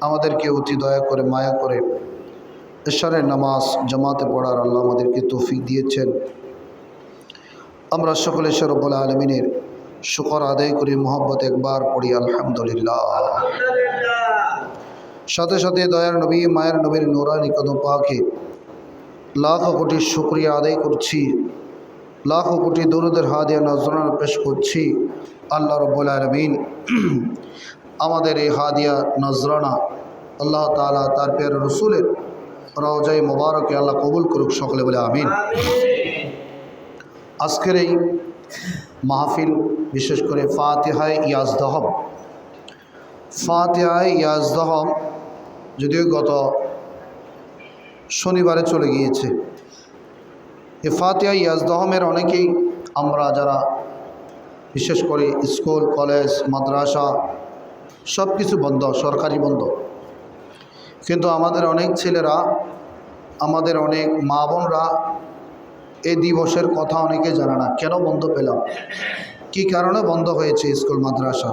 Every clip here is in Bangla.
আমাদেরকে অতি দয়া করে মায়া করে এশারের নামাজ জামাতে পড়ার আল্লাহ আমাদেরকে তৌফিক দিয়েছেন। আমরা সকলে রব্বুল আলামিনের শুকর আদায় করি, মোহাব্বত একবার পড়ি আলহামদুলিল্লাহ। সাথে সাথে দয়ার নবী মায়ের নবীর নূরানি কদম পাকে লাখ কোটি শুকরিয়া আদায় করছি, লাখ কোটি দরুদের হাদিয়া নজরানা পেশ করছি। আল্লাহ রব্বুল আলামিন আমাদের এই হাদিয়া নজরানা আল্লাহ তাআলা তার প্রিয় রাসূলের রওজায়ে মুবারকে আল্লাহ কবুল করুক, সকলে বলে আমিন। আজকের এই মাহফিল বিশেষ করে ফাতিহায়ে ইয়াজদাহম, ফাতিহায়ে ইয়াজদাহম যদিও গত শনিবারে চলে গিয়েছে। এই ফাতিহায়ে ইয়াজদাহমের অনেকেই আমরা যারা বিশেষ করে স্কুল কলেজ মাদ্রাসা সব কিছু বন্ধ, সরকারি বন্ধ, কিন্তু আমাদের অনেক ছেলেরা, আমাদের অনেক মা বোনরা এই দিবসের কথা অনেকে জানে না। কেন বন্ধ পেলাম, কি কারণে বন্ধ হয়েছে স্কুল মাদ্রাসা।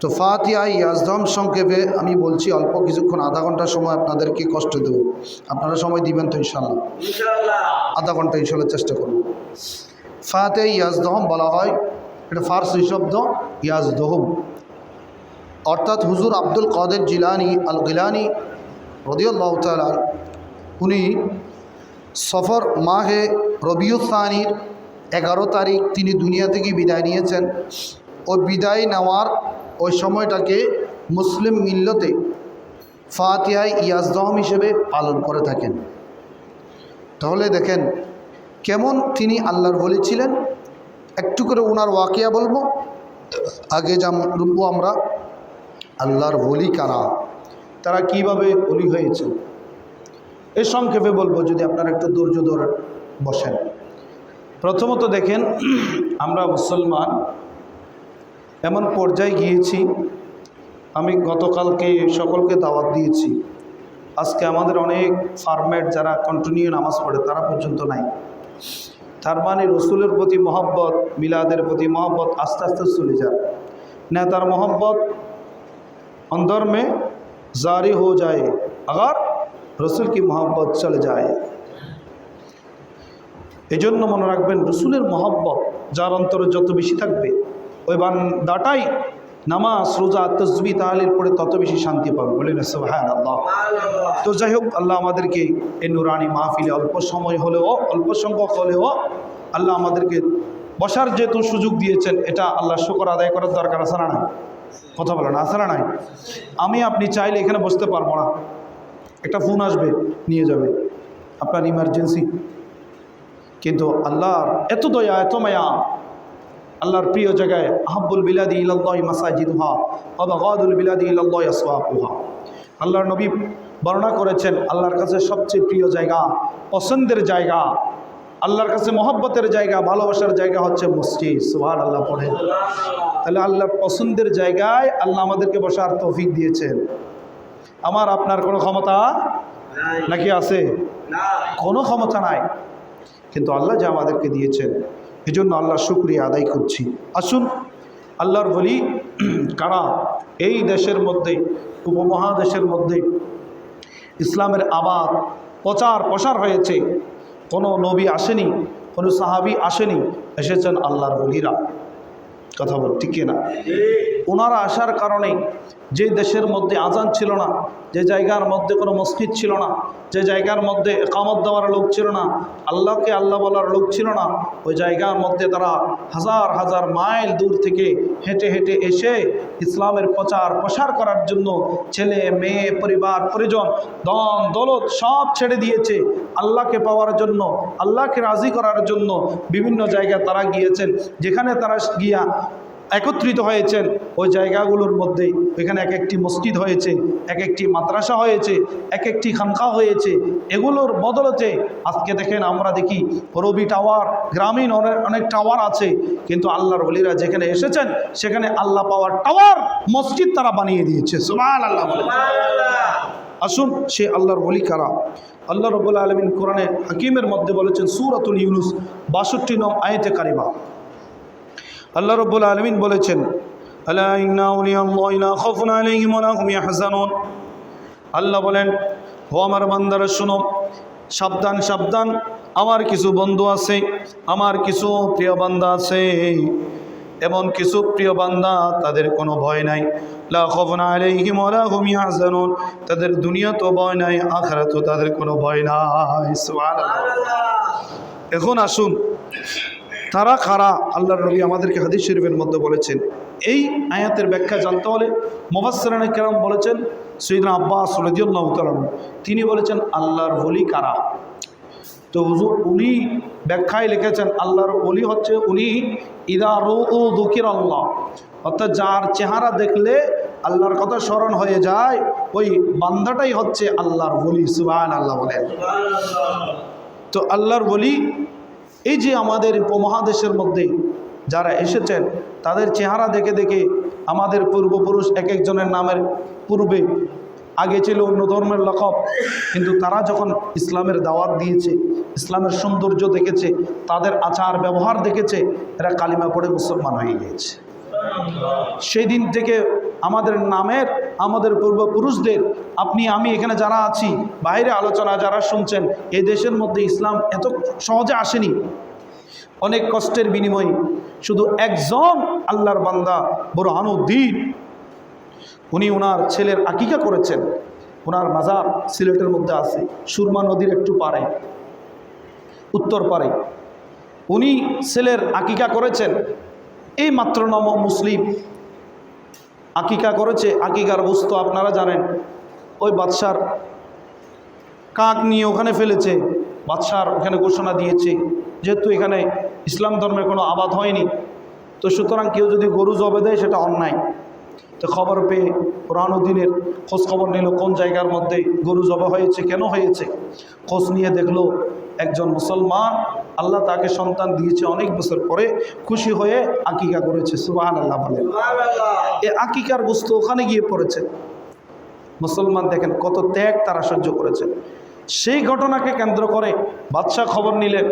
তো ফাতিহায়ে ইয়াজদাহম সংক্ষেপে আমি বলছি, অল্প কিছুক্ষণ, আধা ঘন্টা সময় আপনাদেরকে কষ্ট দেব। আপনারা সময় দিবেন তো ইনশাল্লাহ? আধা ঘন্টা ইনশাল্লাহ চেষ্টা করব। ফাতিহায়ে ইয়াজদাহম বলা হয়, এটা ফার্সি শব্দ ইয়াজদাহম, অর্থাৎ হুজুর আব্দুল কাদের জিলানী আল গিলানী রাদিয়াল্লাহু তাআলা উনি সফর মাহে রবিউল সানির 11 তারিখ তিনি দুনিয়া থেকে বিদায় নিয়েছেন। ও বিদায় নেওয়ার ওই সময়টাকে মুসলিম মিল্লতে ফাতিহায়ে ইয়াজদাহম হিসেবে পালন করে থাকেন। তাহলে দেখেন কেমন তিনি আল্লাহর ওলি ছিলেন। একটু করে ওনার ওয়াকিয়া বলবো, আগে জানবো আমরা আল্লাহর ওলি কারা, তারা কিভাবে ওলি হয়েছে। এই সংক্ষেপে বলবো, যদি আপনারা একটু ধৈর্য ধরে বসেন। প্রথমত দেখেন, আমরা মুসলমান এমন পর্যায়ে গিয়েছি, আমি গতকালকে সকলকে দাওয়াত দিয়েছি, আজকে আমাদের অনেক ফার্মেট যারা কন্টিনিউ নামাজ পড়ে তারা পর্যন্ত নাই। তার মানে রসুলের প্রতি মহব্বত, মিলাদের প্রতি মহব্বত আস্তে আস্তে চলে যায়। নেতার मोहब्बत अंदर में जारी हो जाए अगर रसूल की मोहब्बत चले जाए। এজন্য মনে রাখবেন, রসুলের মহব্বত যার অন্তরে যত বেশি থাকবে, ওই বান্দাটাই নামাজ রোজা তাসবিহ তাহলিল পড়ে তত বেশি শান্তি পাবে। বলেন সুবহানাল্লাহ। তো যাই হোক, আল্লাহ আমাদেরকে এই নুরানি মাহফিলে অল্প সময় হলেও, অল্প সংখ্যক হলেও আল্লাহ আমাদেরকে বসার যেহেতু সুযোগ দিয়েছেন, এটা আল্লাহ শুকর আদায় করার দরকার আছে না নাই? কথা বলেন, আছে না নাই? আমি আপনি চাইলে এখানে বসতে পারবো না, একটা ফোন আসবে নিয়ে যাবে, আপনার ইমার্জেন্সি। কিন্তু আল্লাহর এত দয়া, এত মায়া, আল্লাহর প্রিয় জায়গায় আহাব্বুল বিলাদি ইলাল্লাহি মাসাজিদুহা ওয়া বাগাদুল বিলাদি ইলাল্লাহি আসওয়াকুহা। আল্লাহর নবী বর্ণনা করেছেন, আল্লাহর কাছে সবচেয়ে প্রিয় জায়গা, পছন্দের জায়গা, আল্লাহর কাছে মহব্বতের জায়গা, ভালোবাসার জায়গা হচ্ছে মসজিদ। সুবহানাল্লাহ পড়ে। তাহলে আল্লাহর পছন্দের জায়গায় আল্লাহ আমাদেরকে বসার তৌফিক দিয়েছেন। আমার আপনার কোনো ক্ষমতা নাকি আছে? কোনো ক্ষমতা নাই, কিন্তু আল্লাহ যা আমাদেরকে দিয়েছেন, এজন্য আল্লাহর শুকরিয়া আদায় করছি। আসুন, আল্লাহর ওলি কারা, এই দেশের মধ্যে, উপমহাদেশের মধ্যে ইসলামের আবাদ প্রচার প্রসার হয়েছে। কোনো নবী আসেনি, কোনো সাহাবী আসেনি, এসেছেন আল্লাহর ওলিরা। কথা বল ঠিক না? ওনারা আসার কারণে যে দেশের মধ্যে আজান ছিল না, যে জায়গার মধ্যে কোনো মসজিদ ছিল না, যে জায়গার মধ্যে একামত দেওয়ার লোক ছিল না, আল্লাহকে আল্লাহ বলার লোক ছিল না, ওই জায়গার মধ্যে তারা হাজার হাজার মাইল দূর থেকে হেঁটে হেঁটে এসে ইসলামের প্রচার প্রসার করার জন্য ছেলে মেয়ে পরিবার পরিজন ধন দৌলত সব ছেড়ে দিয়েছে আল্লাহকে পাওয়ার জন্য, আল্লাহকে রাজি করার জন্য। বিভিন্ন জায়গায় তারা গিয়েছেন, যেখানে তারা গিয়া একত্রিত হয়েছেন, ওই জায়গাগুলোর মধ্যে এখানে এক একটি মসজিদ হয়েছে, এক একটি মাদ্রাসা হয়েছে, এক একটি খানকা হয়েছে। এগুলোর বদলতে আজকে দেখেন, আমরা দেখি রবি টাওয়ার, গ্রামীণ অনেক টাওয়ার আছে, কিন্তু আল্লাহর ওলিরা যেখানে এসেছেন সেখানে আল্লাহ পাওয়ার টাওয়ার মসজিদ তারা বানিয়ে দিয়েছে। সুবহানাল্লাহ। আসুন, সে আল্লাহর ওলি কারা। আল্লাহ রাব্বুল আলামিন কোরআনে হাকিমের মধ্যে বলেছেন, সূরাতুল ইউনুস ৬২ নং আয়াতে কারিমা, আল্লাহ রাব্বুল আলামিন বলেছেন, আলা ইন্না আউলিয়াল্লাহি লা খাউফুন আলাইহিম ওয়া লা হুম ইয়াহজানুন। আল্লাহ বলেন, ও আমার বান্দারা শোনো, সাবধান সাবধান, আমার কিছু বন্ধু আছে, আমার কিছু প্রিয় বান্দা আছে, এমন কিছু প্রিয় বান্দা তাদের কোনো ভয় নাই। লা খাউফুন আলাইহিম ওয়া লা হুম ইয়াহজানুন, তাদের দুনিয়াতেও ভয় নাই, আখিরাতেও তাদের কোনো ভয় নাই। সুবহানাল্লাহ। এখন আসুন, তারা কারা? আল্লাহর নবী আমাদেরকে হাদিস শরীফের মধ্যে বলেছেন। এই আয়াতের ব্যাখ্যা জানতে হলে মুফাসসিরিনে কেরাম বলেছেন, সাইয়েদনা আব্বাস রাদিয়াল্লাহু তাআলা তিনি বলেছেন আল্লাহর ওলি কারা। তো হুজুর উনি ব্যাখ্যায় লিখেছেন আল্লাহর ওলি হচ্ছে উনি ইদা রুউ যুকিরাল্লাহ, অর্থাৎ যার চেহারা দেখলে আল্লাহর কথা স্মরণ হয়ে যায়, ওই বান্দাটাই হচ্ছে আল্লাহর ওলি। সুবহানাল্লাহ বলেন। তো আল্লাহর ওলি এই যে আমাদের উপমহাদেশের মধ্যে যারা এসেছেন, তাদের চেহারা দেখে দেখে আমাদের পূর্বপুরুষ এক একজনের নামের পূর্বে আগে ছিল অন্য ধর্মের লকব, কিন্তু তারা যখন ইসলামের দাওয়াত দিয়েছে, ইসলামের সৌন্দর্য দেখেছে, তাদের আচার ব্যবহার দেখেছে, এরা কালিমা পড়ে মুসলমান হয়ে গিয়েছে। সেই দিন থেকে আমাদের নামের, আমাদের পূর্বপুরুষদের, আপনি আমি এখানে যারা আছি, বাইরে আলোচনা যারা শুনছেন, এই দেশের মধ্যে ইসলাম এত সহজে আসেনি। অনেক কষ্টের বিনিময়ে শুধু একজন আল্লাহর বান্দা বুরহানুদ্দিন, উনি ওনার ছেলের আকিকা করেছেন। ওনার মাজার সিলেটের মধ্যে আছে, সুরমা নদীর একটু পারে, উত্তর পারে। উনি ছেলের আকিকা করেছেন। এই মাত্র নম মুসলিম আকিকা করেছে। আকিকার বস্তু আপনারা জানেন, ওই বাদশার কাক নিয়ে ওখানে ফেলেছে, বাদশার ওখানে ঘোষণা দিয়েছে যেহেতু এখানে ইসলাম ধর্মের কোনো আবাদ হয়নি, তো সুতরাং কেউ যদি গরু জবে দেয় সেটা অন্যায়। তো খবর পেয়ে বুরহানুদ্দিনের খোঁজ খবর নিল কোন জায়গার মধ্যে গরু জবে হয়েছে, কেন হয়েছে। খোঁজ নিয়ে দেখলো একজন মুসলমান, আল্লাহ তাকে সন্তান দিয়েছে, অনেক বছর পরে খুশি হয়ে আকিকা করেছে। সুবহানাল্লাহ বলে। এই আকিকার বস্তু ওখানে গিয়ে পড়েছে। মুসলমান দেখেন কত ত্যাগ তারা সহ্য করেছে। সেই ঘটনাকে কেন্দ্র করে বাদশাহ খবর নিলেন।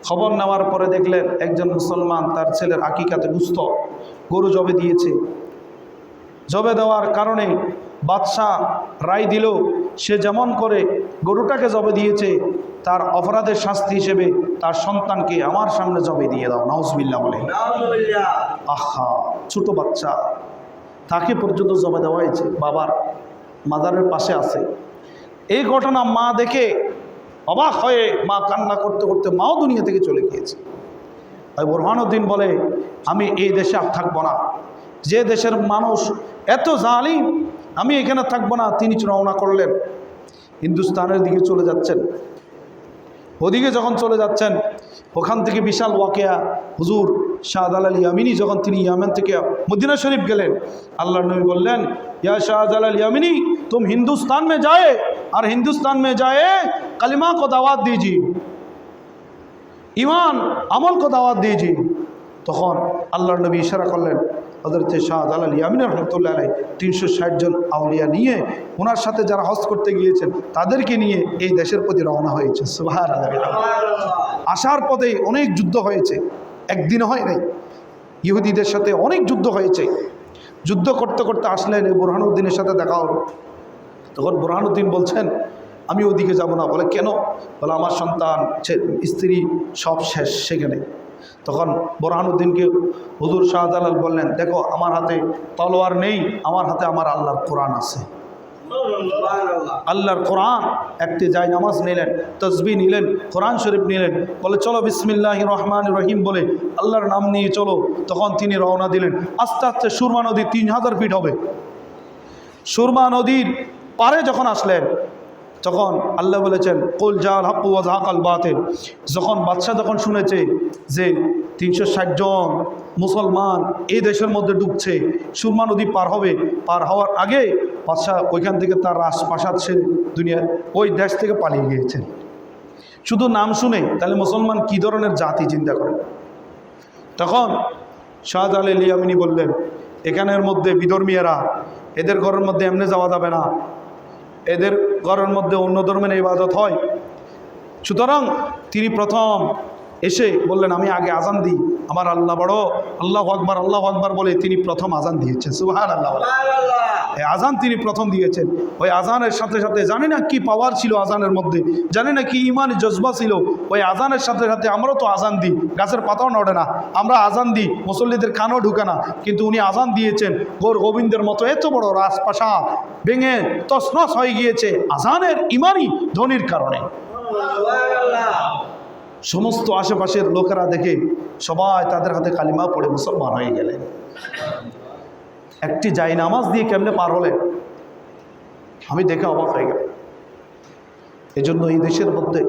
খবর নেওয়ার পরে দেখলেন একজন মুসলমান তার ছেলের আকিকাতে গুস্ত গরু জবে দিয়েছে। জবে দেওয়ার কারণে বাদশাহ রায় দিল, সে যেমন করে গরুটাকে জবে দিয়েছে, তার অপরাধের শাস্তি হিসেবে তার সন্তানকে আমার সামনে জবে দিয়ে দাও। নাউজুবিল্লাহ বলে। আহা, ছোট বাচ্চা, তাকে পর্যন্ত জবে দেওয়া হয়েছে, বাবার মাজারের পাশে আছে। এই ঘটনা মা দেখে অবাক হয়ে মা কান্না করতে করতে মাও দুনিয়া থেকে চলে গিয়েছে। আর বুরহানুদ্দিন বলে, আমি এই দেশে আর থাকবো না, যে দেশের মানুষ এত জালিম, আমি এখানে থাকবো না। তিনি রওনা করলেন, হিন্দুস্তানের দিকে চলে যাচ্ছেন। ওদিকে যখন চলে যাচ্ছেন, ওখান থেকে বিশাল ওয়াকিয়া, হুজুর শাহজালাল ইয়ামিনী যখন তিনি ইয়ামেন থেকে মদিনা শরীফ গেলেন, আল্লাহর নবী বললেন, ইয়া शाहजलाल यामिनी तुम हिंदुस्तान में जाए और हिंदुस्तान में जाए कलिमा को दावत दीजिए, ईमान अमल को दावत दीजिए। তখন আল্লাহর নবী ইশারা করলেন, হযরত শাহজালাল ইয়ামিনী রহমতুল্লাহ আলাইহি 360 জন আউলিয়া নিয়ে, ওনার সাথে যারা হজ করতে গিয়েছেন তাদেরকে নিয়ে এই দেশের প্রতি রওনা হয়েছে। সুবহানাল্লাহ। আসার পথে অনেক যুদ্ধ হয়েছে, একদিন হয় নাই। ইহুদিদের সাথে অনেক যুদ্ধ হয়েছে। যুদ্ধ করতে করতে আসলেন, এই বুরহানুদ্দিনের সাথে দেখা হলো। তখন বুরহানুদ্দিন বলছেন, আমি ওদিকে যাব না। বলে কেন? বলে আমার সন্তান, স্ত্রী সব শেষ সেখানে। তখন বুরহানুদ্দিনকে হুজুর শাহজালাল বললেন, দেখো আমার হাতে তলোয়ার নেই, আমার হাতে আমার আল্লাহর কোরআন আছে। আল্লাহর কোরআন, একটি জায় নামাজ নিলেন, তসবিহ নিলেন, কোরআন শরীফ নিলেন, বলে চলো বিসমিল্লাহির রহমানির রহিম বলে আল্লাহর নাম নিয়ে চলো। তখন তিনি রওনা দিলেন। আস্তে আস্তে সুরমা নদী 3000 ফিট হবে। সুরমা নদীর পারে যখন আসলেন, তখন আল্লাহ বলেছেন, কুল জাল হক ওয়া যাহাকাল বাতিল। যখন বাদশা যখন শুনেছে যে 360 জন মুসলমান এই দেশের মধ্যে ঢুকছে, সুরমা নদী পার হবে, পার হওয়ার আগে বাদশা ওইখান থেকে তার রাজপ্রাসাদ ছেড়ে দুনিয়া ওই দেশ থেকে পালিয়ে গিয়েছেন। শুধু নাম শুনে তাহলে মুসলমান কী ধরনের জাতি চিন্তা করেন। তখন শাহজালাল ইয়ামিনী বললেন, এখানের মধ্যে বিধর্মীয়রা, এদের ঘরের মধ্যে এমনি যাওয়া যাবে না, এদের ঘরের মধ্যে অন্য ধর্মের ইবাদত হয়। সুতরাং তিনি প্রথম এসে বললেন আমি আগে আজান দিই, আমার আল্লাহ বড়, আল্লাহু আকবার বলে তিনি প্রথম আজান দিয়েছেন। সুবহানাল্লাহ। এই আজান তিনি প্রথম দিয়েছেন। ওই আজানের সাথে সাথে জানি না কি পাওয়ার ছিল আজানের মধ্যে, জানি না কি ইমান জজবা ছিল। ওই আজানের সাথে সাথে আমরাও তো আজান দিই, গাছের পাতাও নড়ে না, আমরা আজান দিই, মুসল্লিদের কানও ঢুকে না, কিন্তু উনি আজান দিয়েছেন গৌর গোবিন্দের মতো এত বড় রাজপ্রাসাদ ভেঙে তছনছ হয়ে গিয়েছে আজানের ইমানি ধ্বনির কারণে। সমস্ত আশেপাশের লোকেরা দেখে সবাই তাদের হাতে কালিমা পড়ে মুসলমান হয়ে গেলেন। একটি জায়নামাজ দিয়ে কেমনে পার হলেন আমি দেখে অবাক হয়ে গেলাম। এজন্য এই দেশের মধ্যে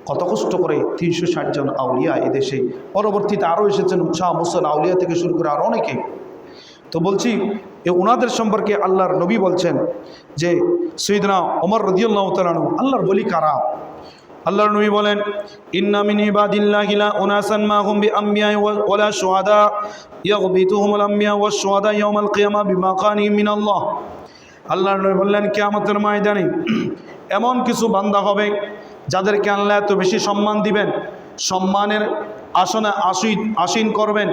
কত কষ্ট করে 360 জন আউলিয়া এই দেশে, পরবর্তীতে আরও এসেছেন শাহ মুহসিন আউলিয়া থেকে শুরু করে আরও অনেকে। তো বলছি ওনাদের সম্পর্কে আল্লাহর নবী বলছেন যে সৈয়দনা ওমর রাদিয়াল্লাহু তাআলা আনহু আল্লাহর বলি কারা। আল্লাহর নবী বলেন ইন্না মিন ইবাদিল্লাহি লা উনাসান মা হুম বিআম্বিয়া ওয়ালা শুহাদা ইয়াগবিতুহুমুল আম্বিয়া ওয়াশ শুহাদা ইয়াউমাল কিয়ামা বিমাকানিহিম মিনাল্লাহ। আল্লাহর নবী বললেন কিয়ামতের ময়দানে এমন কিছু বান্দা হবে যাদেরকে আল্লাহ এত বেশি সম্মান দিবেন, সম্মানের আসনে আসীন করবেন।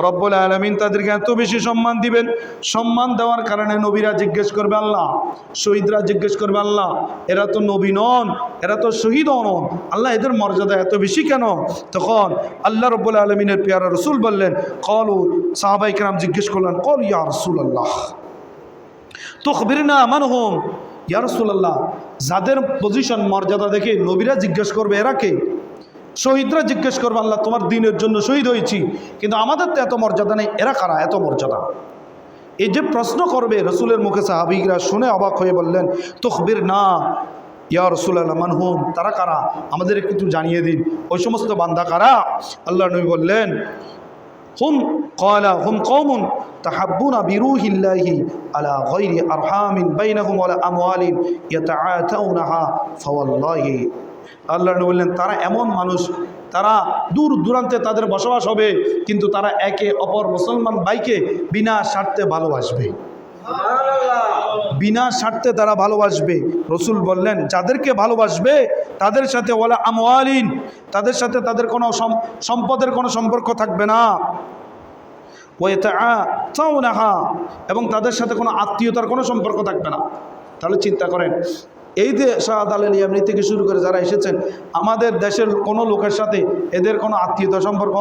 রব্বুল আলামিন তাদেরকে এত বেশি সম্মান দিবেন, সম্মান দেওয়ার কারণে নবীরা জিজ্ঞেস করবে আল্লাহ, শহীদরা জিজ্ঞেস করবে আল্লাহ এরা তো নবী নন, এরা তো শহীদও নন, আল্লাহ এদের মর্যাদা এত বেশি কেন? তখন আল্লাহ রব্বুল আলামিনের পেয়ারা রসুল বললেন কলু, সাহাবায়ে কেরাম জিজ্ঞেস করলেন কল ইয়া রাসূলুল্লাহ তুখবিরনা মান হুম, ইয়া রাসূলুল্লাহ যাদের পজিশন মর্যাদা দেখে নবীরা জিজ্ঞেস করবে এরা কে? শহীদরা জিজ্ঞেস করবে আল্লাহ তোমার দ্বীনের জন্য শহীদ হয়েছি, কিন্তু আমাদের তো এত মর্যাদা নেই, এরা কারা এত মর্যাদা? এই যে প্রশ্ন করবে রসুলের মুখে সাহাবীরা শুনে অবাক হয়ে বললেন তুখবিরনা ইয়া রাসূলুল্লাহ মান হুম, তারা কারা আমাদের একটু জানিয়ে দিন, ওই সমস্ত বান্দা কারা? আল্লাহ নবী বললেন হুম ক্বালা হুম কওমুন তাহাব্বুনা বিরূহিল্লাহি আলা গায়রি আরহামিন বাইনাহুম ওয়ালা আমওয়ালিন ইয়াতাআতাউনাহা ফাওয়াল্লাহি। আল্লাহ নবী বললেন তারা এমন মানুষ, তারা দূর দূরান্তে তাদের বসবাস হবে, কিন্তু তারা একে অপর মুসলমান ভাইকে বিনা স্বার্থে ভালোবাসবে, বিনা স্বার্থে তারা ভালোবাসবে। রসুল বললেন যাদেরকে ভালোবাসবে তাদের সাথে ওয়ালা আমওয়ালিন, তাদের সাথে তাদের কোনো সম্পদের কোনো সম্পর্ক থাকবে না, ওয়াতাআতাউনাহা, এবং তাদের সাথে কোনো আত্মীয়তার কোনো সম্পর্ক থাকবে না। তাহলে চিন্তা করেন এই যে শাহাদ আল ইয়ামনি থেকে শুরু করে যারা এসেছেন আমাদের দেশের কোনো লোকের সাথে এদের কোনো আত্মীয়তা সম্পর্ক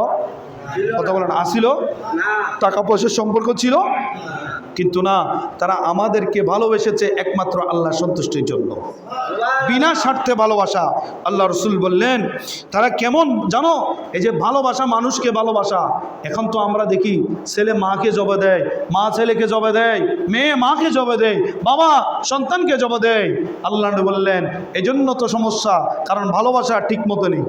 কথা বলেন আসিল, টাকা পয়সার সম্পর্ক ছিল, কিন্তু না, তারা আমাদেরকে ভালোবেসেছে একমাত্র আল্লাহ সন্তুষ্টির জন্য, বিনা স্বার্থে ভালোবাসা। আল্লাহ রসুল বললেন তারা কেমন জানো, এই যে ভালোবাসা, মানুষকে ভালোবাসা, এখন তো আমরা দেখি ছেলে মাকে জবে দেয়, মা ছেলেকে জবে দেয়, মেয়ে মাকে জবে দেয়, বাবা সন্তানকে জবে দেয়। আল্লাহ বললেন এজন্য তো সমস্যা, কারণ ভালোবাসা ঠিক মতো নেই।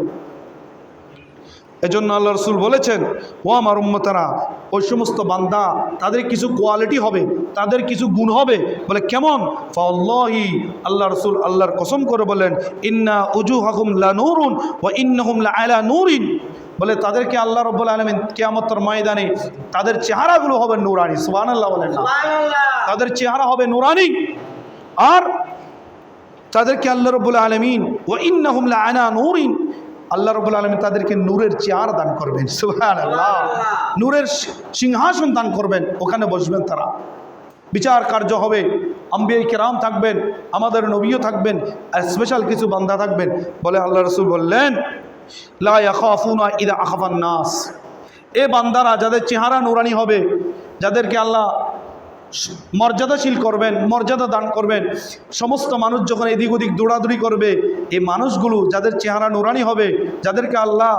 এজন্য আল্লাহ রসুল বলেছেন ও আমার উম্মতারা, ওই সমস্ত বান্দা তাদের কিছু কোয়ালিটি হবে, তাদের কিছু গুণ হবে। বলে কেমন? ফাল্লাহি, আল্লাহ রসুল আল্লাহর কসম করে বলেন ইন্না উজুহাকুম লানুরুন ওয়া ইন্নাহুম লাআলা নূরিন। বলে তাদেরকে আল্লাহ রাব্বুল আলামিন কিয়ামতের ময়দানে তাদের চেহারাগুলো হবে নূরানি। সুবহানাল্লাহ বলেন না? তাদের চেহারা হবে নূরানি, আর তাদেরকে আল্লাহ রাব্বুল আলামিন ওয়া ইন্নাহুম লাআলা নূরিন, আল্লাহ রাব্বুল আলামিন তাদেরকে নূরের চেয়ার দান করবেন। সুবহানাল্লাহ, নূরের সিংহাসন দান করবেন, ওখানে বসবেন তারা, বিচার কার্য হবে, আম্বিয়া কিরাম থাকবেন, আমাদের নবীও থাকবেন, আর স্পেশাল কিছু বান্দা থাকবেন। বলে আল্লাহ রাসূল বললেন লা ইয়াখাফুনা ইযা আখাফান নাস, এ বান্দারা যাদের চেহারা নূরানি হবে, যাদেরকে আল্লাহ মর্যাদাশীল করবেন, মর্যাদা দান করবেন, সমস্ত মানুষ যখন এদিক ওদিক দৌড়াদৌড়ি করবে, এই মানুষগুলো যাদের চেহারা নুরানি হবে, যাদেরকে আল্লাহ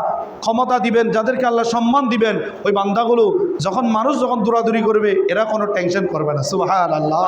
ক্ষমতা দিবেন, যাদেরকে আল্লাহ সম্মান দিবেন, ওই বান্দাগুলো মানুষ যখন দৌড়াদৌড়ি করবে এরা কোনো টেনশন করবে না। সুবহানাল্লাহ।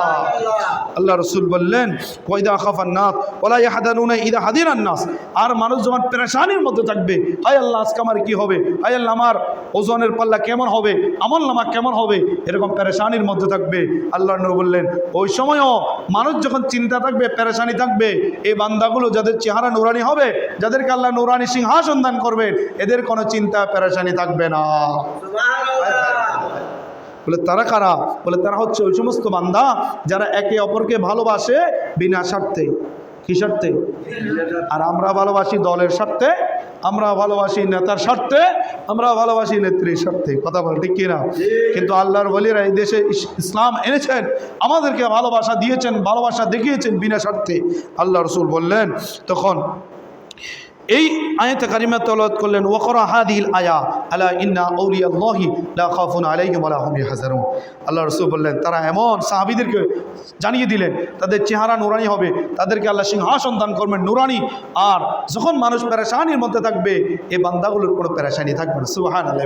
আল্লাহ রসুল বললেন ওয়াইদা আখাফান নাস ওয়ালা ইয়াহদানুনা ইযা হাদিরান নাস, আর মানুষ যখন পেরেশানির মধ্যে থাকবে, হায় আল্লাহ আজকে আমার কি হবে, হায় আল্লাহ আমার ওজনের পাল্লা কেমন হবে, আমল নামা কেমন হবে, এরকম পেরেশানির মধ্যে থাকবে। আল্লাহ নবী বললেন ওই সময়ও মানুষ যখন চিন্তা থাকবে, পেরেশানি থাকবে, এই বান্দাগুলো যাদের চেহারা নুরানি হবে, যাদেরকে আল্লাহ নুরানি সিংহাসন দান করবেন, এদের কোনো চিন্তা পেরেশানি থাকবে না। বলে তারা কারা? বলে তারা হচ্ছে ওই সমস্ত বান্দা যারা একে অপরকে ভালোবাসে বিনা স্বার্থে। কি স্বার্থে? আর আমরা ভালোবাসি দলের স্বার্থে, আমরা ভালোবাসি নেতার স্বার্থে, আমরা ভালোবাসি নেত্রীর স্বার্থে। কথা বল ঠিক কিনা? কিন্তু আল্লাহর ওলিরা এই দেশে ইসলাম এনেছেন, আমাদেরকে ভালোবাসা দিয়েছেন, ভালোবাসা দেখিয়েছেন বিনা স্বার্থে। আল্লাহ রসুল বললেন তখন এই আয়াতে কারিমা তেলাওয়াত করলেন, ওয়াকরা হাদিল আয়া আলা ইন্না আউলিয়াল্লাহি লা খাউফুন আলাইহিম ওয়া লা হুম ইয়াহজানুন। আল্লাহ রাসূল বললেন, তারা এমন সাহাবীদেরকে জানিয়ে দিলেন তাদের চেহারা নুরানি হবে, তাদেরকে আল্লাহ সিংহাসন দান করবেন নুরানি। আর যখন মানুষ পেরেশানির মধ্যে থাকবে, এই বান্দাগুলোর কোনো পেরেশানি থাকবে না। সুবহানাল্লাহ।